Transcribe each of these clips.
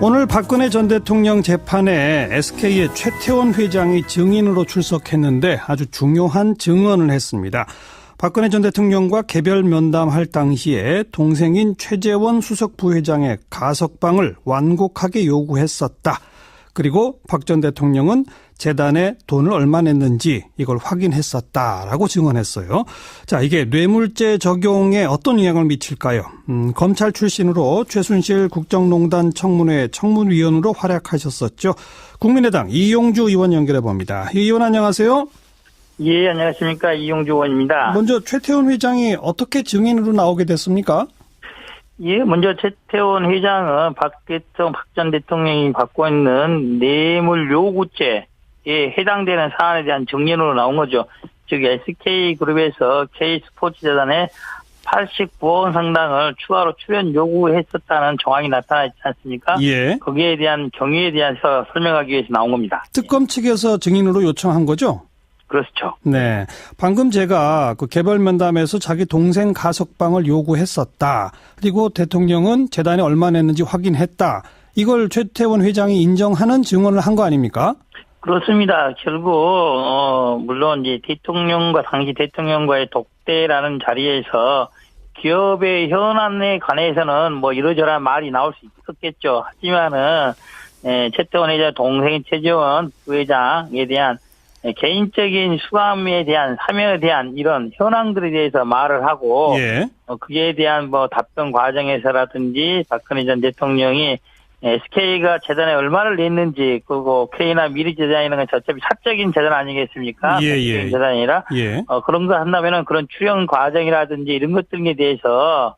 오늘 박근혜 전 대통령 재판에 SK의 최태원 회장이 증인으로 출석했는데 아주 중요한 증언을 했습니다. 박근혜 전 대통령과 개별 면담할 당시에 동생인 최재원 수석 부회장의 가석방을 완곡하게 요구했었다. 그리고 박 전 대통령은 재단에 돈을 얼마 냈는지 이걸 확인했었다라고 증언했어요. 자, 이게 뇌물죄 적용에 어떤 영향을 미칠까요? 검찰 출신으로 최순실 국정농단 청문회 청문위원으로 활약하셨었죠. 국민의당 이용주 의원 연결해 봅니다. 이 의원 안녕하세요. 예, 안녕하십니까. 이용주 의원입니다. 먼저 최태원 회장이 어떻게 증인으로 나오게 됐습니까? 예, 먼저 최태원 회장은 박 전 대통령이 받고 있는 뇌물 요구죄에 해당되는 사안에 대한 증인으로 나온 거죠. 즉 SK그룹에서 K스포츠재단에 89억 원 상당을 추가로 출연 요구했었다는 정황이 나타나지 않습니까? 예. 거기에 대한 경위에 대해서 설명하기 위해서 나온 겁니다. 특검 측에서 증인으로 요청한 거죠? 그렇죠. 네. 방금 제가 그 개별 면담에서 자기 동생 가석방을 요구했었다. 그리고 대통령은 재단에 얼마 냈는지 확인했다. 이걸 최태원 회장이 인정하는 증언을 한 거 아닙니까? 그렇습니다. 결국 물론 이제 당시 대통령과의 독대라는 자리에서 기업의 현안에 관해서는 뭐 이러저러한 말이 나올 수 있었겠죠. 하지만은 최태원 회장 동생인 최재원 부회장에 대한 개인적인 수감에 대한 사면에 대한 이런 현황들에 대해서 말을 하고 예. 그에 대한 뭐 답변 과정에서라든지 박근혜 전 대통령이 SK가 재단에 얼마를 냈는지 그리고 K나 미르 재단이라는 건 어차피 사적인 재단 아니겠습니까? 예. 재단이 아니라 예. 그런 거 한다면은 그런 출연 과정이라든지 이런 것들에 대해서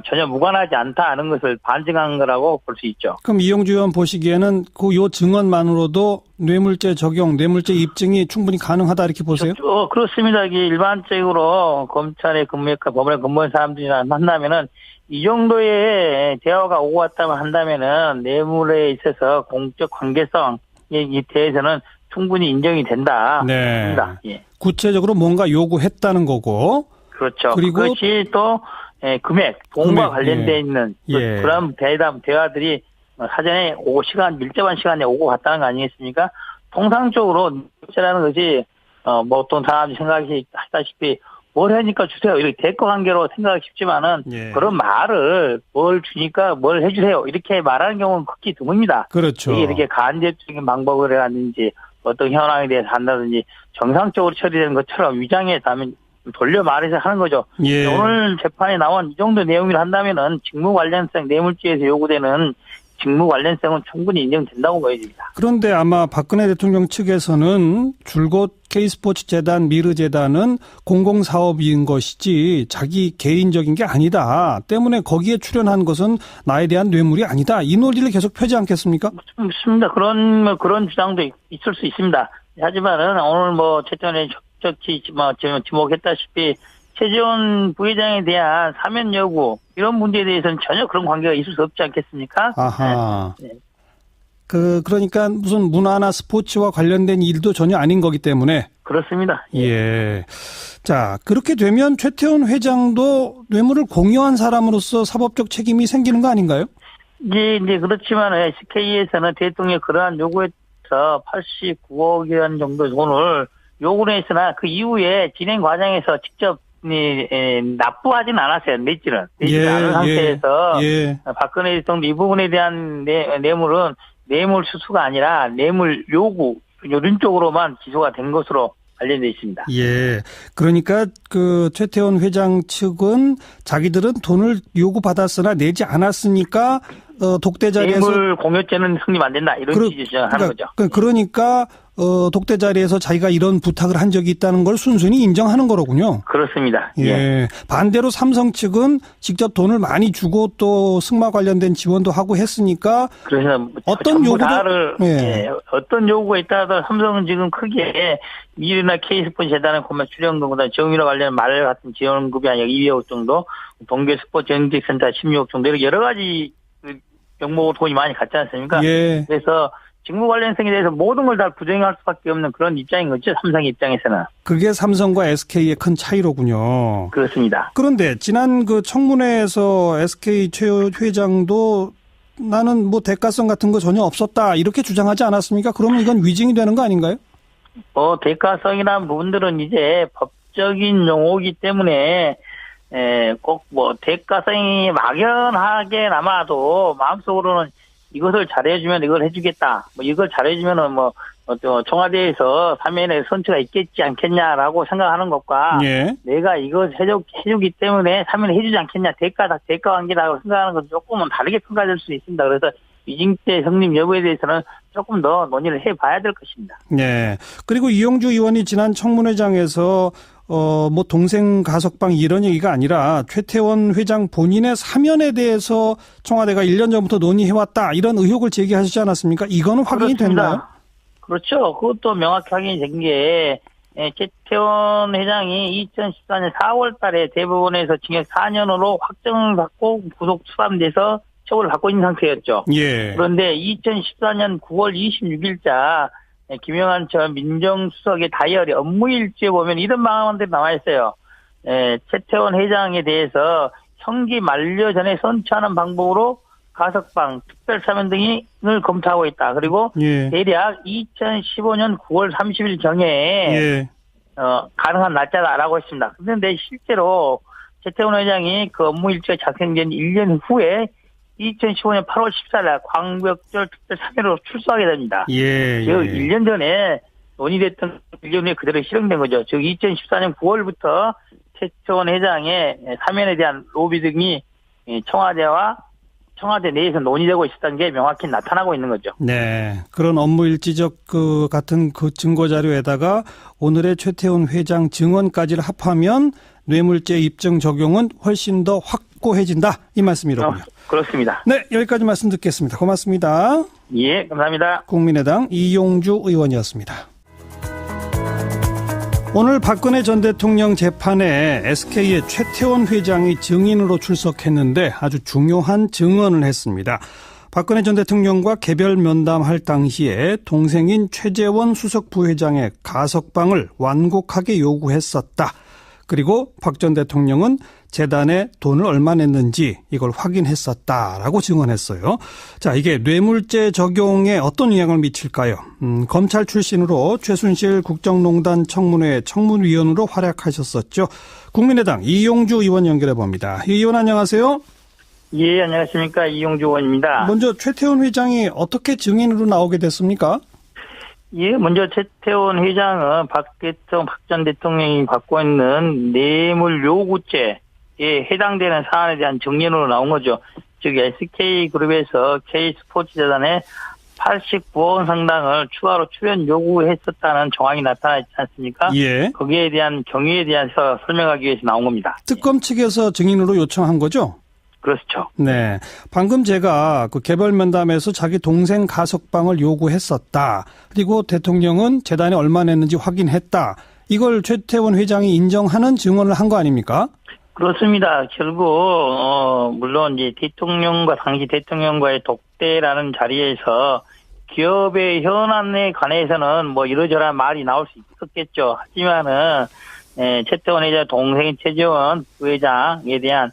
전혀 무관하지 않다는 것을 반증한 거라고 볼 수 있죠. 그럼 이용주 의원 보시기에는 요 증언만으로도 뇌물죄 적용, 뇌물죄 입증이 충분히 가능하다 이렇게 보세요? 그렇습니다. 이게 일반적으로 검찰에 근무했고 법원에 근무한 사람들이나 만나면은 이 정도의 대화가 오고 갔다면 한다면은 뇌물에 있어서 공적 관계성에 대해서는 충분히 인정이 된다. 네. 예. 구체적으로 뭔가 요구했다는 거고. 그렇죠. 그리고 그것이 또 금액, 돈과 관련되어 있는 그런 대화들이 사전에 밀접한 시간에 오고 갔다는 거 아니겠습니까? 통상적으로 뇌물죄라는 것이 어떤 사람이 생각하시다시피 뭘 하니까 주세요. 이렇게 대가 관계로 생각하기 쉽지만은 그런 말을 뭘 주니까 뭘 해주세요. 이렇게 말하는 경우는 극히 드뭅니다. 그렇죠. 이게 이렇게 간접적인 방법을 하든지 어떤 현황에 대해서 한다든지 정상적으로 처리되는 것처럼 위장해서 하면 돌려 말해서 하는 거죠. 예. 오늘 재판에 나온 이 정도 내용을 한다면은 직무 관련성 뇌물죄에서 요구되는 직무 관련성은 충분히 인정된다고 보여집니다. 그런데 아마 박근혜 대통령 측에서는 줄곧 K스포츠 재단, 미르 재단은 공공사업인 것이지 자기 개인적인 게 아니다. 때문에 거기에 출연한 것은 나에 대한 뇌물이 아니다. 이 논리를 계속 펴지 않겠습니까? 맞습니다. 그런 주장도 있을 수 있습니다. 하지만은 오늘 최태원의 적극적히 지목했다시피 최재원 부회장에 대한 사면 여부 이런 문제에 대해서는 전혀 그런 관계가 있을 수 없지 않겠습니까? 아하. 네. 그러니까 무슨 문화나 스포츠와 관련된 일도 전혀 아닌 거기 때문에. 그렇습니다. 예. 자, 그렇게 되면 최태원 회장도 뇌물을 공유한 사람으로서 사법적 책임이 생기는 거 아닌가요? 이제 그렇지만 SK에서는 대통령의 그러한 요구에서 89억 원 정도 돈을 요구를 했으나 그 이후에 진행 과정에서 직접 납부하지는 않았어요. 냈지는 않은 상태에서 박근혜 대통령 이 부분에 대한 뇌물은 뇌물 수수가 아니라 뇌물 요구 이런 쪽으로만 기소가 된 것으로 관련되어 있습니다. 예. 그러니까 그 최태원 회장 측은 자기들은 돈을 요구받았으나 내지 않았으니까 독대 자리에서 뇌물 공여죄는 성립 안 된다 이런 취지 주장하는 거죠. 그러니까 독대 자리에서 자기가 이런 부탁을 한 적이 있다는 걸 순순히 인정하는 거로군요. 그렇습니다. 예. 반대로 삼성 측은 직접 돈을 많이 주고 또 승마 관련된 지원도 하고 했으니까 그래서 어떤 어떤 요구가 있다가 삼성은 지금 크게 미르나 K스포츠 재단의 공매 출연금보다 정유라 관련 말 같은 지원금이 아니라 200억 정도, 동계 스포츠 영직센터 16억 정도 이렇게 여러 가지 명목으로 돈이 많이 갔지 않습니까? 예. 그래서 직무 관련성에 대해서 모든 걸 다 부정할 수밖에 없는 그런 입장인 거죠. 삼성 입장에서는. 그게 삼성과 SK의 큰 차이로군요. 그렇습니다. 그런데 지난 그 청문회에서 SK 최 회장도 나는 뭐 대가성 같은 거 전혀 없었다 이렇게 주장하지 않았습니까? 그러면 이건 위증이 되는 거 아닌가요? 대가성이라는 부분들은 이제 법적인 용어이기 때문에 꼭 뭐 대가성이 막연하게 남아도 마음속으로는 이것을 잘해주면 이걸 해주겠다. 뭐 이걸 잘해주면은 뭐 청와대에서 사면의 선처가 있겠지 않겠냐라고 생각하는 것과 예. 내가 이걸 해주기 때문에 사면을 해주지 않겠냐 대가 관계라고 생각하는 것은 조금은 다르게 평가될 수 있습니다. 그래서 위증죄 성립 여부에 대해서는 조금 더 논의를 해봐야 될 것입니다. 네. 그리고 이용주 의원이 지난 청문회장에서 뭐 동생 가석방 이런 얘기가 아니라 최태원 회장 본인의 사면에 대해서 청와대가 1년 전부터 논의해왔다 이런 의혹을 제기하시지 않았습니까? 이거는 확인이 그렇습니다. 됐나요? 그렇죠. 그것도 명확히 확인이 된 게 최태원 회장이 2014년 4월 달에 대법원에서 징역 4년으로 확정받고 구속 수감돼서 처벌을 받고 있는 상태였죠. 예. 그런데 2014년 9월 26일자 김영한 전 민정수석의 다이어리 업무일지에 보면 이런 방안들이 나와 있어요. 최태원 회장에 대해서 형기 만료 전에 선처하는 방법으로 가석방, 특별사면 등을 검토하고 있다. 그리고 예. 대략 2015년 9월 30일 경에 예. 가능한 날짜다라고 했습니다. 그런데 실제로 최태원 회장이 그 업무일지가 작성된 1년 후에 2015년 8월 14일 광복절 특별사면으로 출소하게 됩니다. 예. 즉 1년 전에 논의됐던 1년 후에 그대로 실행된 거죠. 즉 2014년 9월부터 최태원 회장의 사면에 대한 로비 등이 청와대 내에서 논의되고 있었던 게 명확히 나타나고 있는 거죠. 네. 그런 업무일지적 같은 그 증거자료에다가 오늘의 최태원 회장 증언까지를 합하면 뇌물죄 입증 적용은 훨씬 더 확고해진다. 이 말씀이로군요. 그렇습니다. 네. 여기까지 말씀 듣겠습니다. 고맙습니다. 예, 감사합니다. 국민의당 이용주 의원이었습니다. 오늘 박근혜 전 대통령 재판에 SK의 최태원 회장이 증인으로 출석했는데 아주 중요한 증언을 했습니다. 박근혜 전 대통령과 개별 면담할 당시에 동생인 최재원 수석 부회장의 가석방을 완곡하게 요구했었다. 그리고 박 전 대통령은 재단에 돈을 얼마 냈는지 이걸 확인했었다라고 증언했어요. 자, 이게 뇌물죄 적용에 어떤 영향을 미칠까요? 검찰 출신으로 최순실 국정농단 청문회 청문위원으로 활약하셨었죠. 국민의당 이용주 의원 연결해 봅니다. 이 의원 안녕하세요. 예, 안녕하십니까. 이용주 의원입니다. 먼저 최태원 회장이 어떻게 증인으로 나오게 됐습니까? 예, 먼저 최태원 회장은 박 전 대통령이 받고 있는 뇌물 요구죄에 해당되는 사안에 대한 증인으로 나온 거죠. 즉 SK그룹에서 K스포츠재단에 89억 원 상당을 추가로 출연 요구했었다는 정황이 나타나 있지 않습니까? 예. 거기에 대한 경위에 대해서 설명하기 위해서 나온 겁니다. 특검 측에서 증인으로 요청한 거죠? 그렇죠. 네. 방금 제가 그 개별 면담에서 자기 동생 가석방을 요구했었다. 그리고 대통령은 재단에 얼마 냈는지 확인했다. 이걸 최태원 회장이 인정하는 증언을 한 거 아닙니까? 그렇습니다. 결국 물론 이제 당시 대통령과의 독대라는 자리에서 기업의 현안에 관해서는 뭐 이러저러한 말이 나올 수 있었겠죠. 하지만은 최태원 회장 동생인 최재원 부회장에 대한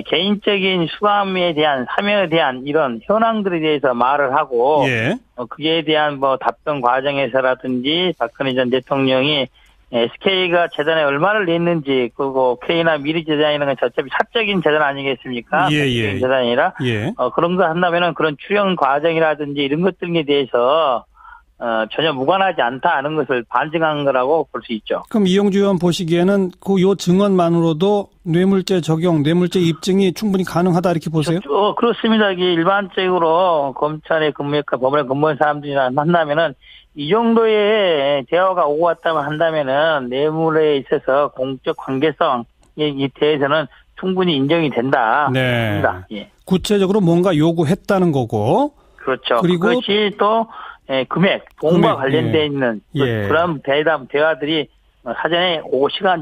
개인적인 수감에 대한 사면에 대한 이런 현황들에 대해서 말을 하고 예. 그에 대한 뭐 답변 과정에서라든지 박근혜 전 대통령이 SK가 재단에 얼마를 냈는지 그리고 K나 미래재단이라는 건 어차피 사적인 재단 아니겠습니까? 예. 재단이 아니라 예. 그런 거 한다면은 그런 출연 과정이라든지 이런 것들에 대해서 전혀 무관하지 않다는 것을 반증한 거라고 볼 수 있죠. 그럼 이용주 의원 보시기에는 요 증언만으로도 뇌물죄 적용, 뇌물죄 입증이 충분히 가능하다 이렇게 보세요? 그렇습니다. 이게 일반적으로 검찰에 근무했고 법원에 근무한 사람들이나 만나면은 이 정도의 대화가 오고 왔다면 한다면은 뇌물에 있어서 공적 관계성에 대해서는 충분히 인정이 된다. 네. 예. 구체적으로 뭔가 요구했다는 거고. 그렇죠. 그리고 그것이 또 금액, 돈과 관련돼 있는 그런 대화들이 사전에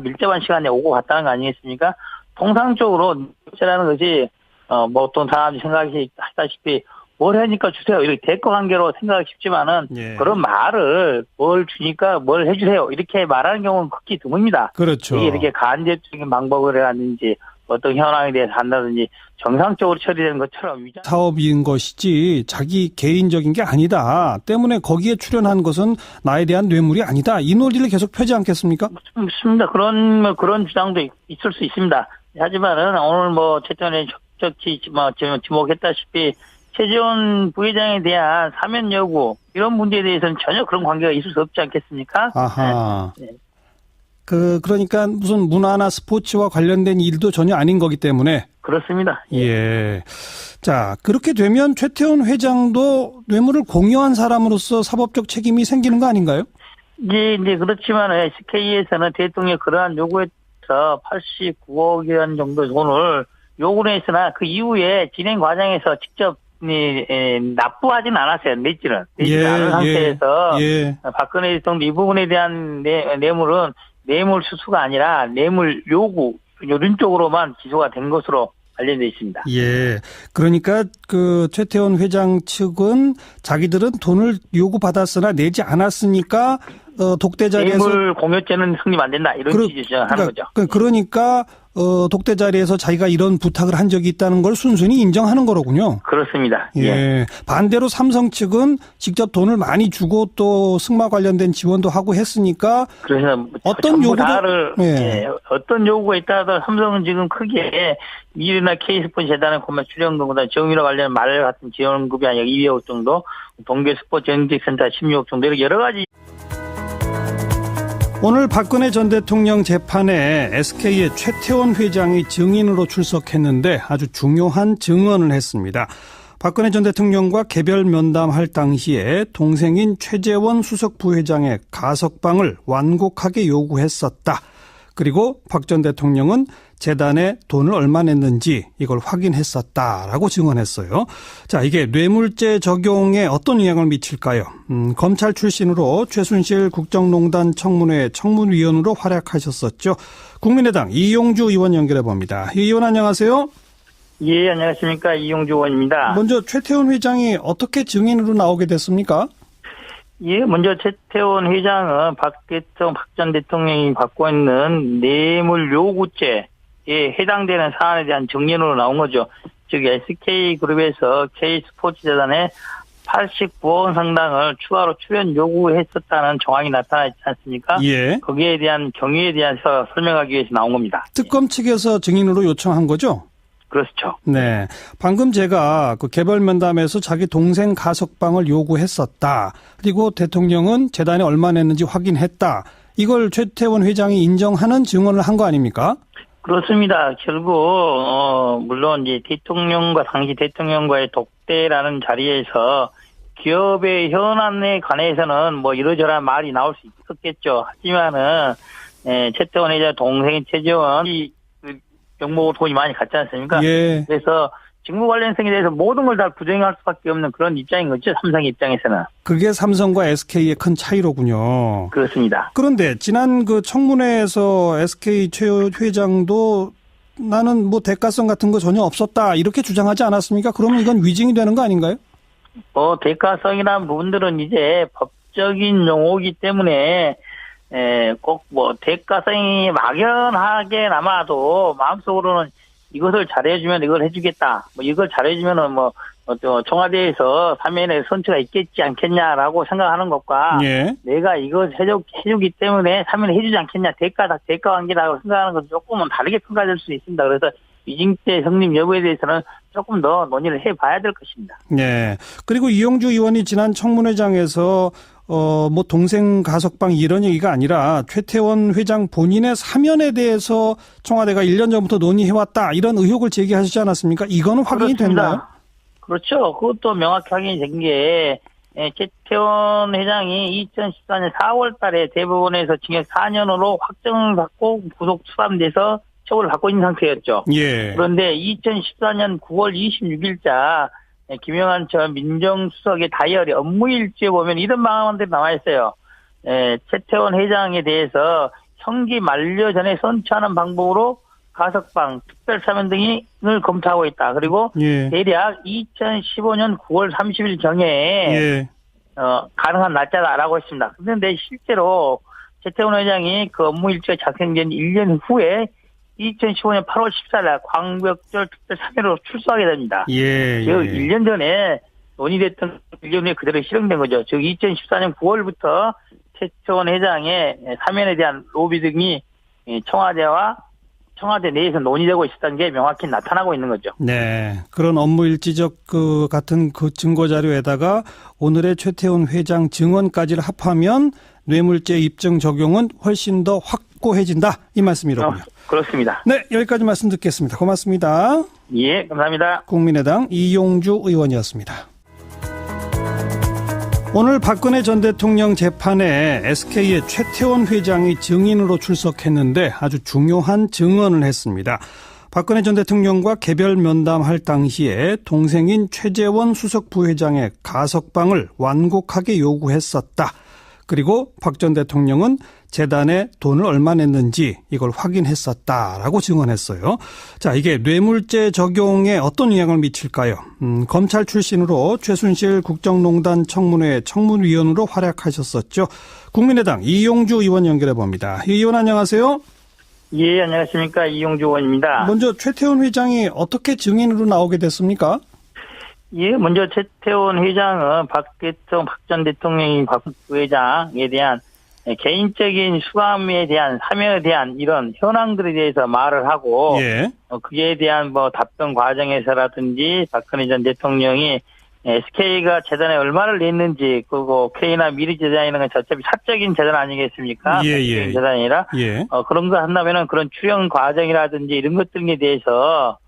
밀접한 시간에 오고 갔다는 거 아니겠습니까? 통상적으로 뇌물죄라는 것이 어떤 사람이 생각하시다시피 뭘 하니까 주세요. 이렇게 대가 관계로 생각하기 쉽지만은 그런 말을 뭘 주니까 뭘 해주세요. 이렇게 말하는 경우는 극히 드뭅니다. 그렇죠. 이게 이렇게 간접적인 방법을 하든지 어떤 현황에 대해서 한다든지 정상적으로 처리되는 것처럼 위장 사업인 것이지 자기 개인적인 게 아니다. 때문에 거기에 출연한 것은 나에 대한 뇌물이 아니다. 이 논리를 계속 펴지 않겠습니까? 맞습니다. 그런 주장도 있을 수 있습니다. 하지만은 오늘 최전에 적극적히 지목했다시피 최재원 부회장에 대한 사면 여부 이런 문제에 대해서는 전혀 그런 관계가 있을 수 없지 않겠습니까? 아하. 네. 그러니까 무슨 문화나 스포츠와 관련된 일도 전혀 아닌 거기 때문에. 그렇습니다. 예. 자, 그렇게 되면 최태원 회장도 뇌물을 공유한 사람으로서 사법적 책임이 생기는 거 아닌가요? 이제 그렇지만 SK에서는 대통령 그러한 요구에 따라서 89억 원 정도 돈을 요구를 했으나 그 이후에 진행 과정에서 직접 납부하진 않았어요. 냈지는 않은 상태에서 박근혜 대통령 이 부분에 대한 뇌물은 뇌물 수수가 아니라 뇌물 요구 이런 쪽으로만 기소가 된 것으로 관련되어 있습니다. 예. 그러니까 그 최태원 회장 측은 자기들은 돈을 요구받았으나 내지 않았으니까 독대 자리에서 뇌물 공여죄는 성립 안 된다 이런 취지 주장하는 거죠. 그러니까 독대 자리에서 자기가 이런 부탁을 한 적이 있다는 걸 순순히 인정하는 거로군요. 그렇습니다. 예. 반대로 삼성 측은 직접 돈을 많이 주고 또 승마 관련된 지원도 하고 했으니까 그래서 어떤 요구를 어떤 요구가 있다하더라도 삼성은 지금 크게 미르나 K스포츠 재단의 출연금보다 정유라 관련 말 같은 지원급이 아니라 200억 정도, 동계 스포츠 영직센터 16억 정도 이렇게 여러 가지. 오늘 박근혜 전 대통령 재판에 SK의 최태원 회장이 증인으로 출석했는데 아주 중요한 증언을 했습니다. 박근혜 전 대통령과 개별 면담할 당시에 동생인 최재원 수석 부회장의 가석방을 완곡하게 요구했었다. 그리고 박 전 대통령은 재단에 돈을 얼마 냈는지 이걸 확인했었다라고 증언했어요. 자, 이게 뇌물죄 적용에 어떤 영향을 미칠까요? 검찰 출신으로 최순실 국정농단 청문회 청문위원으로 활약하셨었죠. 국민의당 이용주 의원 연결해 봅니다. 이 의원 안녕하세요. 예, 안녕하십니까. 이용주 의원입니다. 먼저 최태원 회장이 어떻게 증인으로 나오게 됐습니까? 예, 먼저 최태원 회장은 박 전 대통령이 받고 있는 뇌물 요구죄에 해당되는 사안에 대한 증인으로 나온 거죠. 즉 SK그룹에서 K스포츠재단에 89억 원 상당을 추가로 출연 요구했었다는 정황이 나타나 있지 않습니까? 예. 거기에 대한 경위에 대해서 설명하기 위해서 나온 겁니다. 특검 측에서 증인으로 요청한 거죠? 그렇죠. 네. 방금 제가 그 개별 면담에서 자기 동생 가석방을 요구했었다. 그리고 대통령은 재단에 얼마 냈는지 확인했다. 이걸 최태원 회장이 인정하는 증언을 한 거 아닙니까? 그렇습니다. 결국 물론 이제 당시 대통령과의 독대라는 자리에서 기업의 현안에 관해서는 이러저러한 말이 나올 수 있었겠죠. 하지만은 최태원 회장 동생인 최재원이 명목으로 돈이 많이 갔지 않습니까? 예. 그래서 직무 관련성에 대해서 모든 걸 다 부정할 수밖에 없는 그런 입장인 거죠. 삼성 입장에서는. 그게 삼성과 SK의 큰 차이로군요. 그렇습니다. 그런데 지난 그 청문회에서 SK 최 회장도 나는 대가성 같은 거 전혀 없었다 이렇게 주장하지 않았습니까? 그러면 이건 위증이 되는 거 아닌가요? 대가성이라는 부분들은 이제 법적인 용어이기 때문에 꼭 대가성이 막연하게 남아도 마음속으로는 이것을 잘해주면 이걸 해주겠다. 이걸 잘해주면은 청와대에서 사면에 선처가 있겠지 않겠냐라고 생각하는 것과 예. 내가 이걸 해주기 때문에 사면을 해주지 않겠냐. 대가 관계라고 생각하는 것은 조금은 다르게 평가될 수 있습니다. 그래서 위증죄 성립 여부에 대해서는 조금 더 논의를 해봐야 될 것입니다. 네. 그리고 이용주 의원이 지난 청문회장에서 동생 가석방 이런 얘기가 아니라 최태원 회장 본인의 사면에 대해서 청와대가 1년 전부터 논의해왔다 이런 의혹을 제기하시지 않았습니까? 이거는 확인이 됐나요? 그렇죠. 그것도 명확히 확인이 된 게 최태원 회장이 2014년 4월 달에 대법원에서 징역 4년으로 확정을 받고 구속 수감돼서 처벌을 받고 있는 상태였죠. 예. 그런데 2014년 9월 26일자 김영한 전 민정수석의 다이어리 업무일지에 보면 이런 방안들이 나와 있어요. 최태원 회장에 대해서 형기 만료 전에 선처하는 방법으로 가석방, 특별사면 등을 검토하고 있다. 그리고 대략 2015년 9월 30일 경에 가능한 날짜다라고 했습니다. 그런데 실제로 최태원 회장이 그 업무일지가 작성된 1년 후에 2015년 8월 14일 광벽절 특별 참여로 출소하게 됩니다. 예, 즉 1년 전에 논의됐던 1년 후에 그대로 실행된 거죠. 즉 2014년 9월부터 최태원 회장의 사면에 대한 로비 등이 청와대 내에서 논의되고 있었던 게 명확히 나타나고 있는 거죠. 네. 그런 업무 일지적 같은 그 증거 자료에다가 오늘의 최태원 회장 증언까지를 합하면 뇌물죄 입증 적용은 훨씬 더 확고해진다. 이 말씀이로군요. 그렇습니다. 네. 여기까지 말씀 듣겠습니다. 고맙습니다. 예, 감사합니다. 국민의당 이용주 의원이었습니다. 오늘 박근혜 전 대통령 재판에 SK의 최태원 회장이 증인으로 출석했는데 아주 중요한 증언을 했습니다. 박근혜 전 대통령과 개별 면담할 당시에 동생인 최재원 수석 부회장의 가석방을 완곡하게 요구했었다. 그리고 박 전 대통령은 재단에 돈을 얼마 냈는지 이걸 확인했었다라고 증언했어요. 자, 이게 뇌물죄 적용에 어떤 영향을 미칠까요? 검찰 출신으로 최순실 국정농단 청문회 청문위원으로 활약하셨었죠. 국민의당 이용주 의원 연결해 봅니다. 이 의원 안녕하세요. 예, 안녕하십니까. 이용주 의원입니다. 먼저 최태원 회장이 어떻게 증인으로 나오게 됐습니까? 예, 먼저 최태원 회장은 박 전 대통령이 박 부회장에 대한 개인적인 수감에 대한 사면에 대한 이런 현황들에 대해서 말을 하고 예. 그에 대한 답변 과정에서라든지 박근혜 전 대통령이 SK가 재단에 얼마를 냈는지 그리고 K나 미르재단이라는 건 어차피 사적인 재단 아니겠습니까? 예. 재단이 아니라 예. 그런 거 한다면은 그런 출연 과정이라든지 이런 것들에 대해서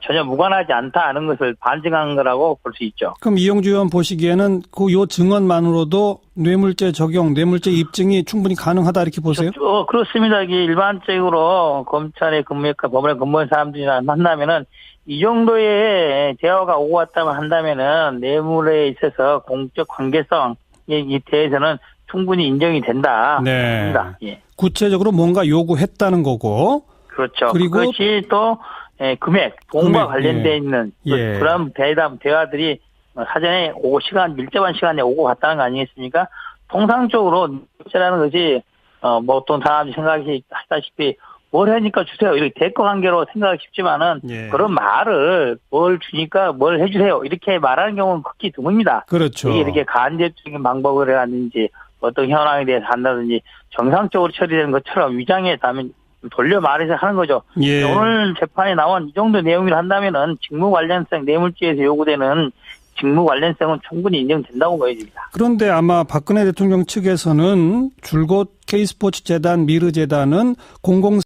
전혀 무관하지 않다는 것을 반증한 거라고 볼 수 있죠. 그럼 이용주 의원 보시기에는 요 증언만으로도 뇌물죄 적용, 뇌물죄 입증이 충분히 가능하다 이렇게 보세요? 그렇습니다. 이게 일반적으로 검찰에 근무했고 법원에 근무한 사람들이나 만나면은 이 정도의 대화가 오고 갔다고 한다면은 뇌물에 있어서 공적 관계성에 대해서는 충분히 인정이 된다. 네. 예. 구체적으로 뭔가 요구했다는 거고. 그렇죠. 그리고 그것이 또 금액, 돈과 관련돼 있는 예. 그런 대화들이 사전에 밀접한 시간에 오고 갔다는 거 아니겠습니까? 통상적으로 뇌물죄라는 것이 어떤 사람이 생각하시다시피 뭘 하니까 주세요. 이렇게 대가 관계로 생각하기 쉽지만은 예. 그런 말을 뭘 주니까 뭘 해주세요. 이렇게 말하는 경우는 극히 드뭅니다. 그렇죠. 이게 이렇게 간접적인 방법을 하든지 어떤 현황에 대해서 한다든지 정상적으로 처리되는 것처럼 위장에 담은 돌려 말해서 하는 거죠. 예. 오늘 재판에 나온 이 정도 내용을 한다면은 직무 관련성 뇌물죄에서 요구되는 직무 관련성은 충분히 인정된다고 보여집니다. 그런데 아마 박근혜 대통령 측에서는 줄곧 K스포츠재단, 미르재단은 공공